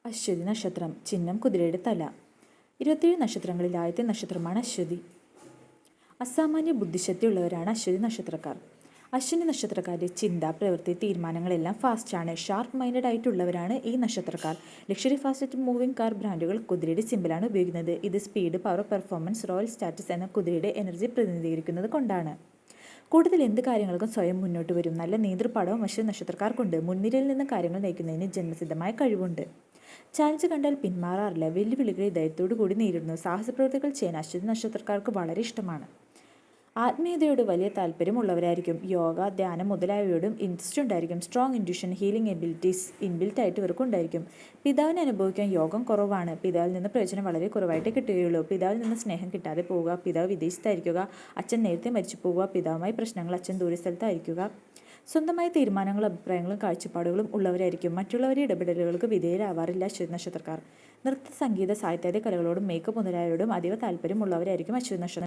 അശ്വതി നക്ഷത്രം. ചിഹ്നം കുതിരയുടെ തല. 27 നക്ഷത്രങ്ങളിൽ ആദ്യത്തെ നക്ഷത്രമാണ് അശ്വതി. അസാമാന്യ ബുദ്ധിശക്തിയുള്ളവരാണ് അശ്വതി നക്ഷത്രക്കാർ. അശ്വിനി നക്ഷത്രക്കാരുടെ ചിന്ത, പ്രവൃത്തി, തീരുമാനങ്ങളെല്ലാം ഫാസ്റ്റാണ്. ഷാർപ്പ് മൈൻഡഡ് ആയിട്ടുള്ളവരാണ് ഈ നക്ഷത്രക്കാർ. ലക്ഷറി ഫാസ്റ്റ് മൂവിംഗ് കാർ ബ്രാൻഡുകൾ കുതിരയുടെ സിമ്പിളാണ് ഉപയോഗിക്കുന്നത്. ഇത് speed, power, performance, royal status എന്ന കുതിരയുടെ എനർജി പ്രതിനിധീകരിക്കുന്നത് കൊണ്ടാണ്. കൂടുതൽ എന്ത് കാര്യങ്ങൾക്കും സ്വയം മുന്നോട്ട് വരും. നല്ല നേതൃപാടവും അശ്വതി നക്ഷത്രക്കാർക്കുണ്ട്. മുൻനിരയിൽ നിന്ന് കാര്യങ്ങൾ നയിക്കുന്നതിന് ജന്മസിദ്ധമായ കഴിവുണ്ട്. ചാലഞ്ച് കണ്ടാൽ പിന്മാറാറില്ല. വെല്ലുവിളികളെ ധൈര്യത്തോടു കൂടി നേരിടുന്നു. സാഹസപ്രവൃത്തികൾ ചെയ്യാൻ അശ്വതി നക്ഷത്രക്കാർക്ക് വളരെ ഇഷ്ടമാണ്. ആത്മീയതയോട് വലിയ താല്പര്യമുള്ളവരായിരിക്കും. യോഗ, ധ്യാനം മുതലായവയോടും ഇൻട്രസ്റ്റ് ഉണ്ടായിരിക്കും. Strong intuition, healing abilities inbuilt ആയിട്ട് ഇവർക്കുണ്ടായിരിക്കും. പിതാവിനെ അനുഭവിക്കാൻ യോഗം കുറവാണ്. പിതാവിൽ നിന്ന് പ്രയോജനം വളരെ കുറവായിട്ടേ കിട്ടുകയുള്ളൂ. പിതാവിൽ നിന്ന് സ്നേഹം കിട്ടാതെ പോവുക, പിതാവ് വിദേശത്തായിരിക്കുക, അച്ഛൻ നേരത്തെ മരിച്ചു പോവുക, പിതാവുമായി പ്രശ്നങ്ങൾ, അച്ഛൻ ദൂരസ്ഥലത്തായിരിക്കുക. സ്വന്തമായ തീരുമാനങ്ങളും അഭിപ്രായങ്ങളും കാഴ്ചപ്പാടുകളും ഉള്ളവരായിരിക്കും. മറ്റുള്ളവരുടെ ഇടപെടലുകൾക്ക് വിധേയരാവാറില്ല അശ്വതി നക്ഷത്രക്കാർ. നൃത്ത, സംഗീത, സാഹിത്യാദി കലകളോടും മേക്കപ്പ് മുതലായവയോടും അതീവ താല്പര്യമുള്ളവരായിരിക്കും അശ്വതി നക്ഷത്രം.